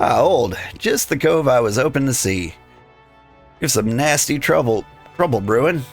Ah, old. Just the cove I was hoping to see. You've some nasty trouble brewing.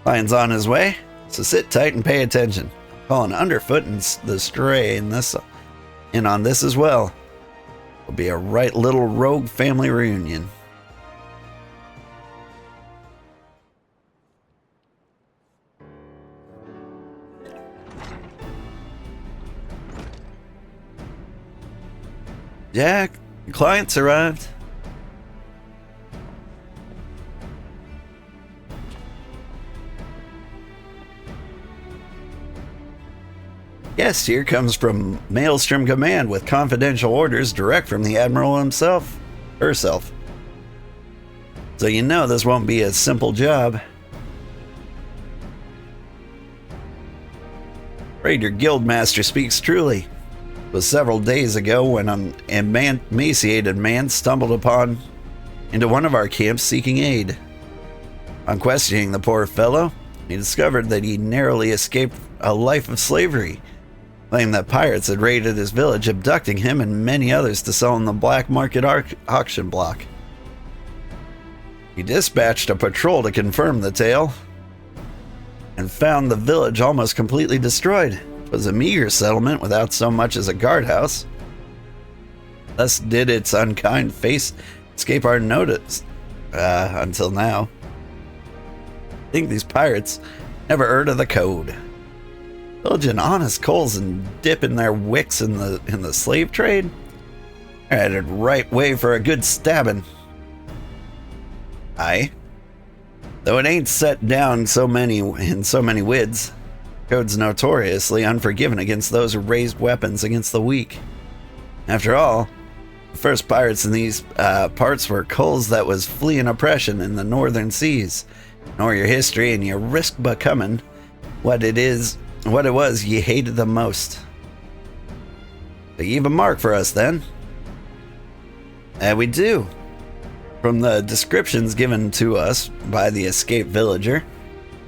Lion's on his way, so sit tight and pay attention. Calling Underfoot and the Stray in on this as well. It'll be a right little rogue family reunion. Jack, your clients arrived. Yes, here comes from Maelstrom Command with confidential orders direct from the Admiral herself. So you know this won't be a simple job. Afraid your guildmaster speaks truly. It was several days ago when an emaciated man stumbled into one of our camps seeking aid. On questioning the poor fellow, he discovered that he narrowly escaped a life of slavery. Claimed that pirates had raided his village, abducting him and many others to sell in the black market auction block. He dispatched a patrol to confirm the tale and found the village almost completely destroyed. It was a meager settlement without so much as a guardhouse. Thus did its unkind face escape our notice until now. I think these pirates never heard of the code. Pillaging honest coals and dipping their wicks in the slave trade? They're headed right way for a good stabbing. Aye. Though it ain't set down in so many wids, code's notoriously unforgiving against those who raised weapons against the weak. After all, the first pirates in these parts were culls that was fleeing oppression in the northern seas. Know your history and you risk becoming what it was ye hated the most. They leave a mark for us then. And we do. From the descriptions given to us by the escaped villager,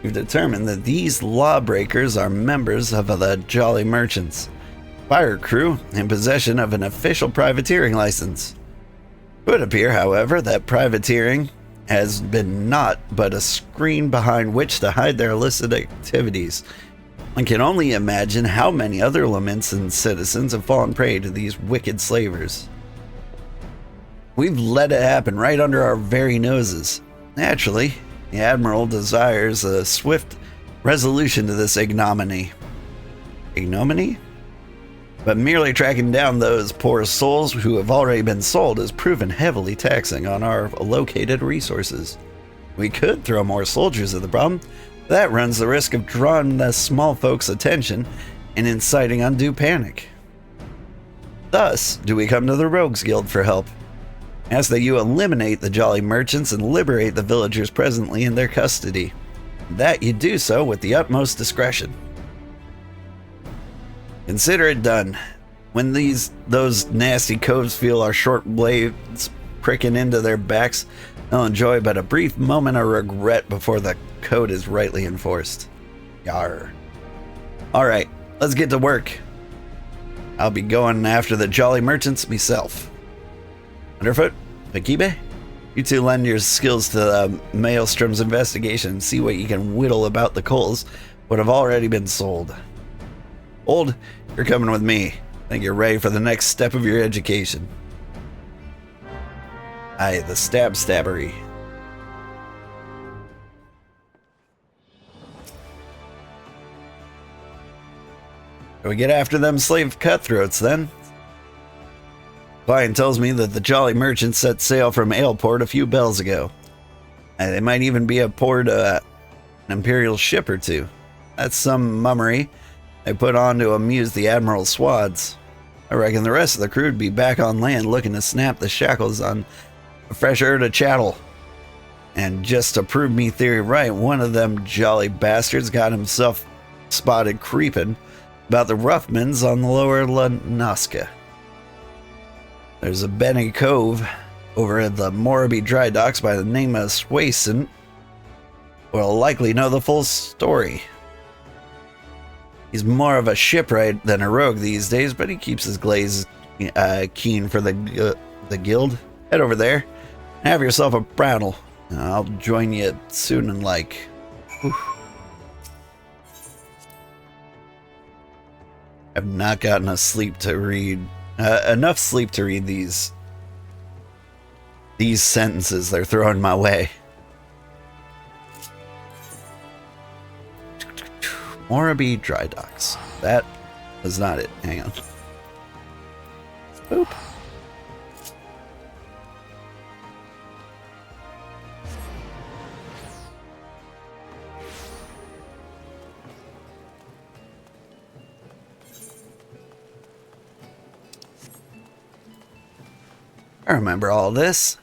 we've determined that these lawbreakers are members of the Jolly Merchants, fire crew in possession of an official privateering license. It would appear, however, that privateering has been naught but a screen behind which to hide their illicit activities. One can only imagine how many other laments and citizens have fallen prey to these wicked slavers. We've let it happen right under our very noses. Naturally, the Admiral desires a swift resolution to this ignominy. Ignominy? But merely tracking down those poor souls who have already been sold has proven heavily taxing on our allocated resources. We could throw more soldiers at the problem. That runs the risk of drawing the small folks' attention and inciting undue panic. Thus, do we come to the Rogues Guild for help. Ask that you eliminate the Jolly Merchants and liberate the villagers presently in their custody. That you do so with the utmost discretion. Consider it done. When those nasty coves feel our short blades pricking into their backs, they'll enjoy but a brief moment of regret before the code is rightly enforced. Yarr. Alright, let's get to work. I'll be going after the Jolly Merchants myself. Underfoot, Akibe, you two lend your skills to the Maelstrom's investigation and see what you can whittle about the coals what have already been sold. Old, you're coming with me. I think you're ready for the next step of your education. Aye, the stabbery. Shall we get after them slave cutthroats then? Klein tells me that the Jolly Merchants set sail from Aleport a few bells ago. And they might even be aboard an Imperial ship or two. That's some mummery they put on to amuse the Admiral's swads. I reckon the rest of the crew would be back on land looking to snap the shackles on a fresh herd of chattel. And just to prove me theory right, one of them jolly bastards got himself spotted creeping about the Ruffmans on the lower Lanaska. There's a Benny Cove over at the Moraby dry docks by the name of Swayson. Will likely know the full story. He's more of a shipwright than a rogue these days, but he keeps his keen for the guild, head over there and have yourself a prattle. I'll join you soon and like. Oof. I've not gotten enough sleep to read these sentences they're throwing my way. Moraby Dry Docks. That was not it. Hang on. Boop. I remember all this.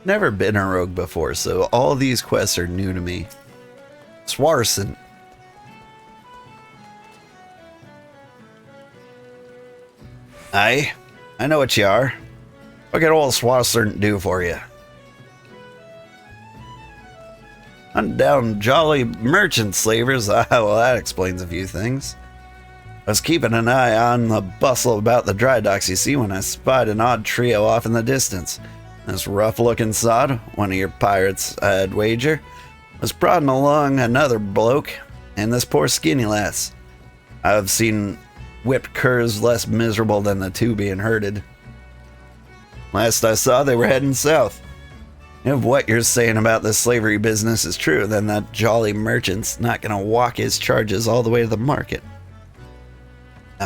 Never been a rogue before, so all these quests are new to me. Swarson. Aye, I know what you are. What can old Swarson do for you? Hunt down jolly merchant slavers. Well, that explains a few things. I was keeping an eye on the bustle about the dry docks, you see, when I spied an odd trio off in the distance. This rough-looking sod, one of your pirates, I'd wager, was prodding along another bloke, and this poor skinny lass. I've seen whipped curs less miserable than the two being herded. Last I saw, they were heading south. If what you're saying about this slavery business is true, then that jolly merchant's not gonna walk his charges all the way to the market.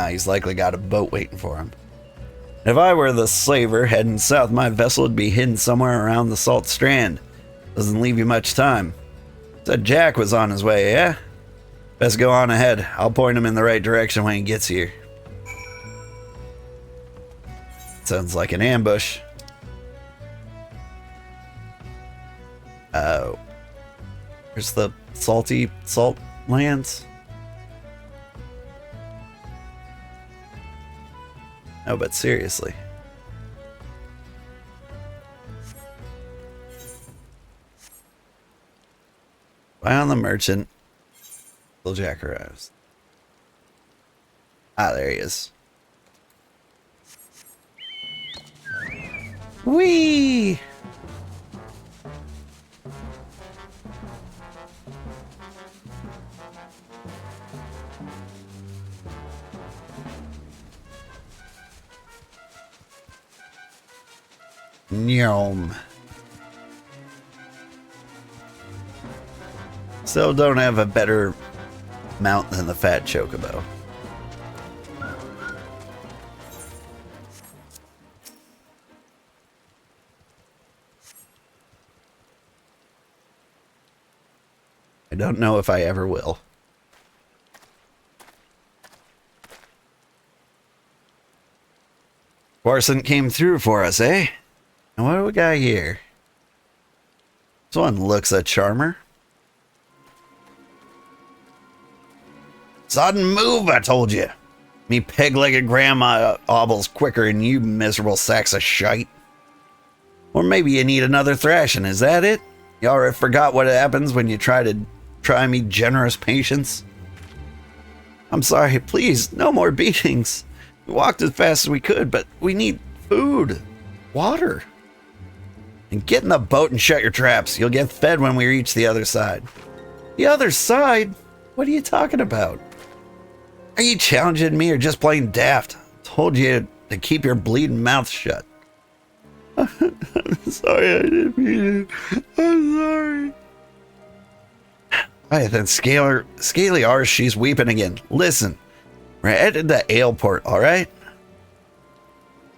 He's likely got a boat waiting for him. If I were the slaver heading south, my vessel would be hidden somewhere around the Salt Strand. Doesn't leave you much time. Said Jack was on his way, yeah? Best go on ahead. I'll point him in the right direction when he gets here. Sounds like an ambush. Where's the salty salt lands? No, but seriously. Buy on the merchant till Jack arrives. Ah, there he is. Whee! Nyom. Still don't have a better mount than the fat chocobo. I don't know if I ever will. Warson came through for us, eh? And what do we got here? This one looks a charmer. Sudden move, I told you. Me peg-legged grandma obbles quicker than you miserable sacks of shite. Or maybe you need another thrashing, is that it? You already forgot what happens when you try me generous patience? I'm sorry, please, no more beatings. We walked as fast as we could, but we need food, water. And get in the boat and shut your traps. You'll get fed when we reach the other side. The other side? What are you talking about? Are you challenging me or just plain daft? I told you to keep your bleeding mouth shut. I'm sorry, I didn't mean it. I'm sorry. Alright, then Scaly Arse, she's weeping again. Listen, we're headed to Aleport, alright?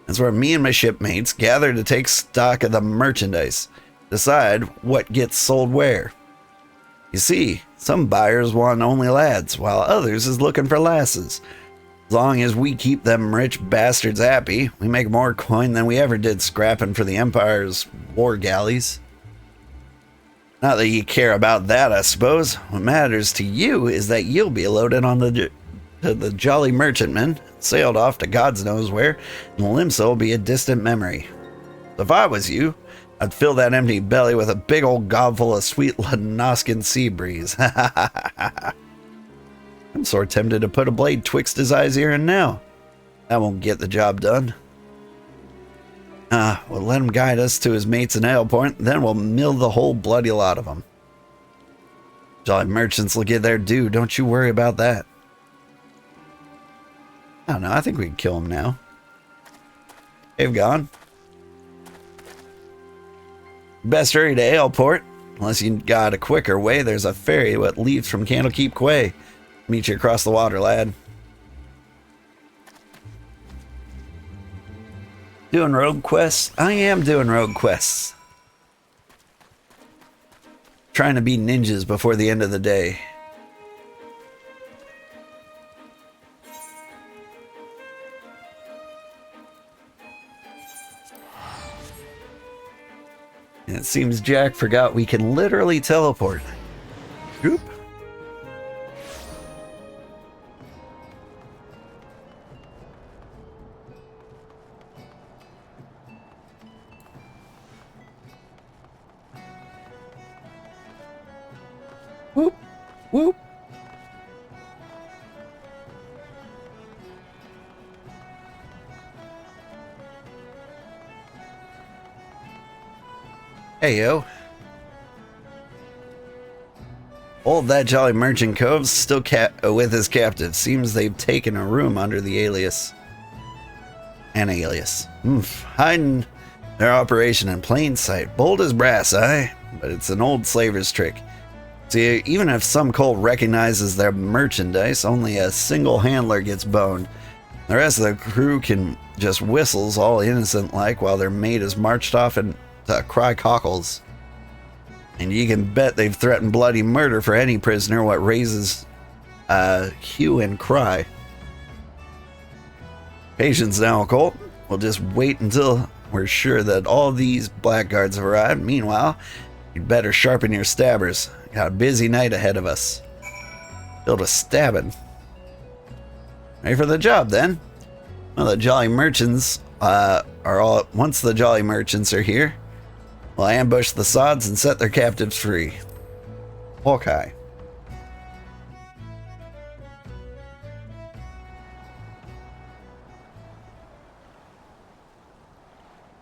That's where me and my shipmates gather to take stock of the merchandise, decide what gets sold where. You see, some buyers want only lads, while others is looking for lasses. As long as we keep them rich bastards happy, we make more coin than we ever did scrapping for the Empire's war galleys. Not that you care about that, I suppose. What matters to you is that you'll be loaded on the Jolly Merchantman, sailed off to God's knows where, and Limsa will be a distant memory. So if I was you, I'd fill that empty belly with a big old gobful of sweet Lanoskin sea breeze. I'm sore tempted to put a blade twixt his eyes here and now. That won't get the job done. We'll let him guide us to his mates in Aleport, then we'll mill the whole bloody lot of them. Jolly merchants will get their due, don't you worry about that. I don't know, I think we can kill him now. They've gone. Best hurry to Aleport. Unless you got a quicker way, there's a ferry that leaves from Candlekeep Quay. Meet you across the water, lad. Doing rogue quests? I am doing rogue quests. Trying to be ninjas before the end of the day. And it seems Jack forgot we can literally teleport. Oop. Whoop, whoop. Hey, yo. Old That Jolly Merchant Cove's still with his captive. Seems they've taken a room under the alias. An alias. Hiding their operation in plain sight. Bold as brass, aye? But it's an old slaver's trick. See, even if some cult recognizes their merchandise, only a single handler gets boned. The rest of the crew can just whistles all innocent like while their mate is marched off and cry cockles. And you can bet they've threatened bloody murder for any prisoner what raises hue and cry. Patience now, Colt. We'll just wait until we're sure that all these blackguards have arrived. Meanwhile, you'd better sharpen your stabbers. Got a busy night ahead of us. Build a stabbing. Ready for the job then. Well, the Jolly Merchants once the Jolly Merchants are here, we'll ambush the sods and set their captives free. Hawkeye.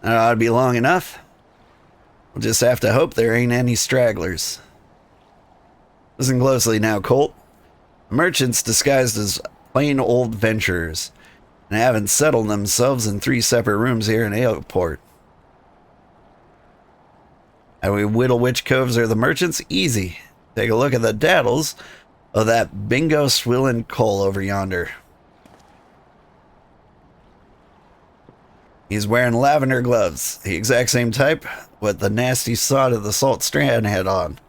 That ought to be long enough. We'll just have to hope there ain't any stragglers. Listen closely now, Colt. Merchants disguised as plain old venturers and haven't settled themselves in 3 separate rooms here in Aleport. How we whittle which coves are the merchants? Easy. Take a look at the daddles of that bingo swilling coal over yonder. He's wearing lavender gloves, the exact same type with the nasty sod of the Salt Strand had on.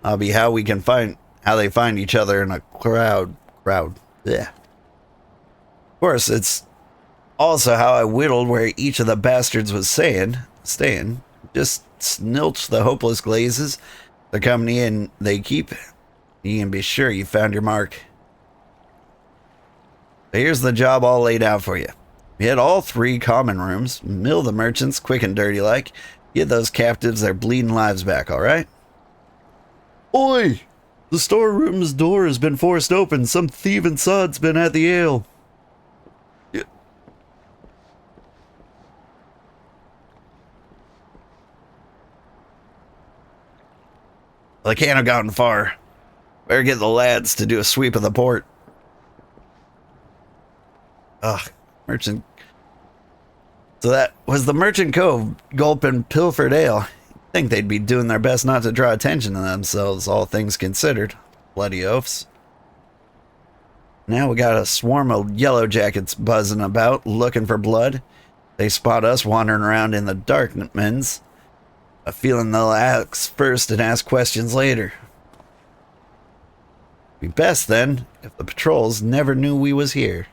That'll be how we can find how they find each other in a crowd. Yeah. Of course, it's also how I whittled where each of the bastards was staying. Just snilch the hopeless glazes, the company and they keep. You can be sure you found your mark. So here's the job all laid out for you. We hit all 3 common rooms, mill the merchants quick and dirty like, get those captives their bleeding lives back, alright? Oi! The storeroom's door has been forced open. Some thieving sod's been at the ale. Yeah. Well, they can't have gotten far. Better get the lads to do a sweep of the port. Ugh, merchant. So that was the Merchant Cove, gulping pilfered ale. You'd think they'd be doing their best not to draw attention to themselves, all things considered. Bloody oafs. Now we got a swarm of yellow jackets buzzing about, looking for blood. They spot us wandering around in the darkness. A feeling they'll ask first and ask questions later. Be best then if the patrols never knew we was here.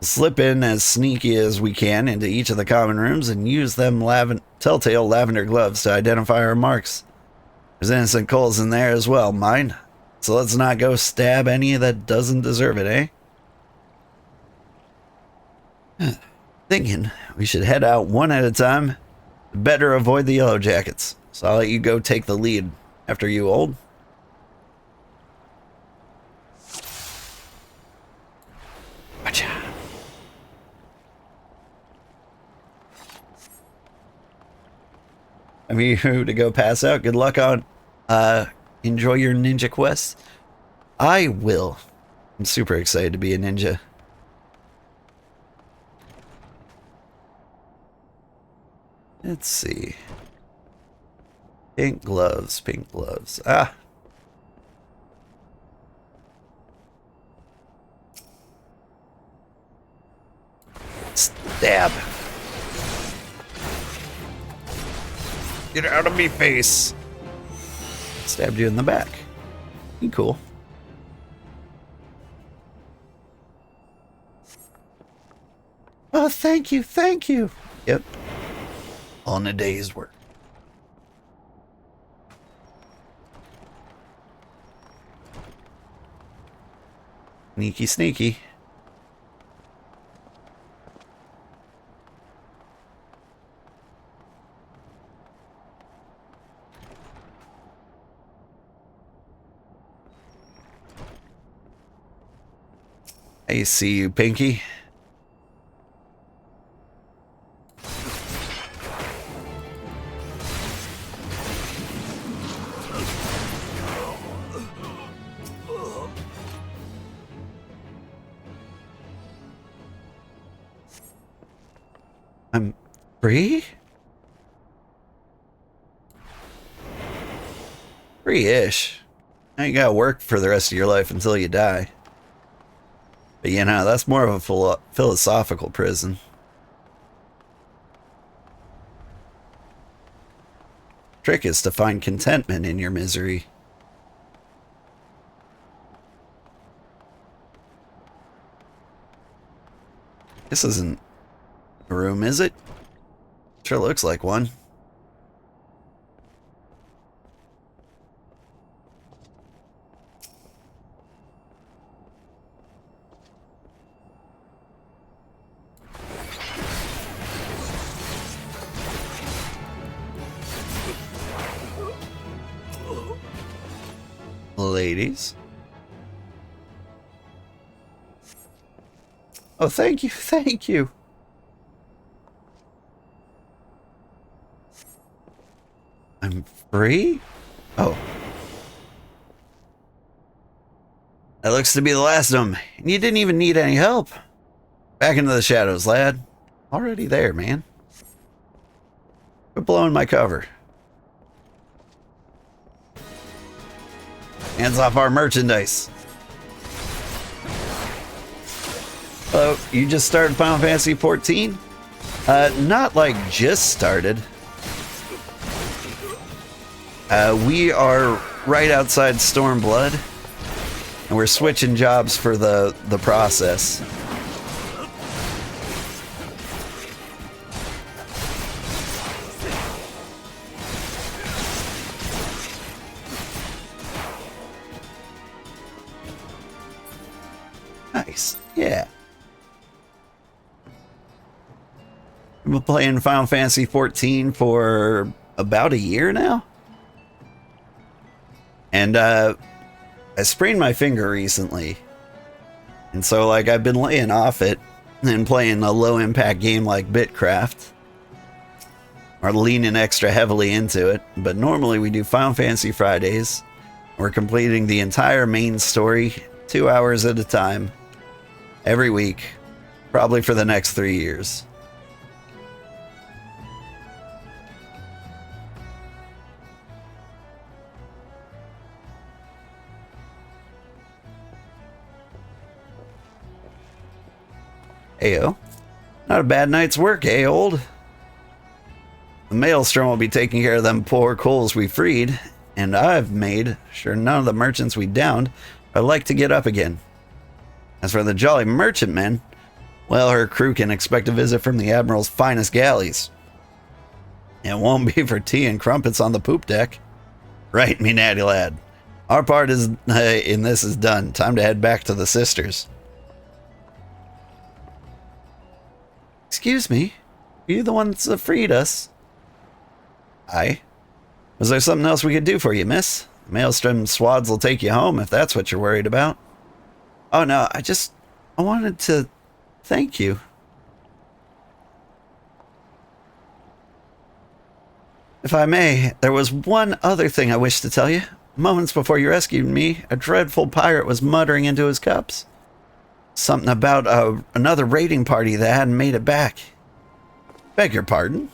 Slip in as sneaky as we can into each of the common rooms and use them telltale lavender gloves to identify our marks. There's innocent coals in there as well, mind. So let's not go stab any that doesn't deserve it, eh? I Thinking we should head out one at a time. Better avoid the yellow jackets. So I'll let you go take the lead. After you, old. Gotcha. I mean, you to go pass out. Good luck on. Enjoy your ninja quest. I will. I'm super excited to be a ninja. Let's see. Pink gloves, pink gloves. Ah. Stab. Get out of me face. Stabbed you in the back. Be cool. Oh, thank you, thank you. Yep. On a day's work. Sneaky, sneaky. I see you, Pinky. I'm free? Free-ish. Now you gotta work for the rest of your life until you die. But you know, that's more of a philosophical prison. Trick is to find contentment in your misery. This isn't a room, is it? Sure looks like one. Ladies. Oh, thank you, thank you. I'm free? Oh. That looks to be the last of them. And you didn't even need any help. Back into the shadows, lad. Already there, man. Quit blowing my cover. Hands off our merchandise. Hello, you just started Final Fantasy 14? Not like just started. We are right outside Stormblood, and we're switching jobs for the process. Nice, yeah. We've been playing Final Fantasy 14 for about a year now. And I sprained my finger recently. And so like I've been laying off it and playing a low impact game like Bitcraft. Or leaning extra heavily into it. But normally we do Final Fantasy Fridays. We're completing the entire main story 2 hours at a time. Every week. Probably for the next 3 years. Ayo. Not a bad night's work, eh, old? The Maelstrom will be taking care of them poor coals we freed, and I've made sure none of the merchants we downed are like to get up again. As for the jolly merchantmen, well, her crew can expect a visit from the Admiral's finest galleys. It won't be for tea and crumpets on the poop deck. Right, me natty lad. Our part is in this is done. Time to head back to the sisters. Excuse me? Are you the one that freed us? Aye. Was there something else we could do for you, miss? Maelstrom swads will take you home if that's what you're worried about. Oh no, I wanted to thank you. If I may, there was one other thing I wish to tell you. Moments before you rescued me, a dreadful pirate was muttering into his cups. Something about another raiding party that hadn't made it back. Beg your pardon?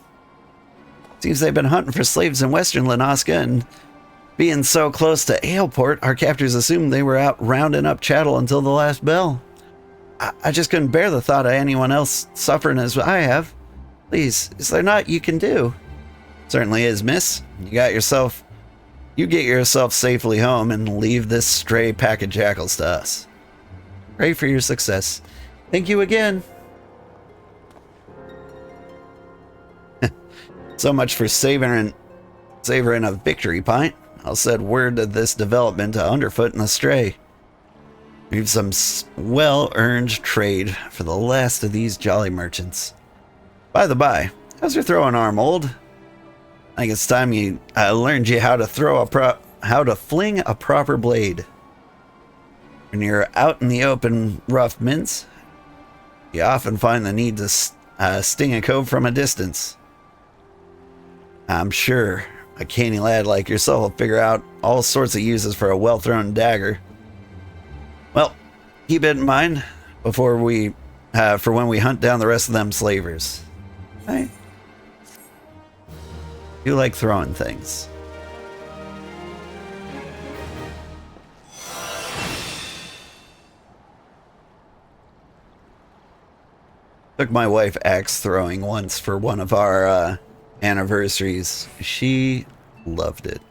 Seems they've been hunting for slaves in western Lanaska, and being so close to Aleport, our captors assumed they were out rounding up chattel until the last bell. I just couldn't bear the thought of anyone else suffering as I have. Please, is there naught you can do? Certainly is, miss. You get yourself safely home and leave this stray pack of jackals to us. Pray for your success. Thank you again. So much for savoring a victory pint. I'll send word of this development to Underfoot and the Stray. We've some well-earned trade for the last of these jolly merchants. By the by, how's your throwing arm, old? I think it's time I learned you how to fling a proper blade. When you're out in the open, rough mints, you often find the need to sting a cove from a distance. I'm sure a canny lad like yourself will figure out all sorts of uses for a well-thrown dagger. Well, keep it in mind for when we hunt down the rest of them slavers. I do like throwing things. Took my wife axe throwing once for one of our anniversaries. She loved it.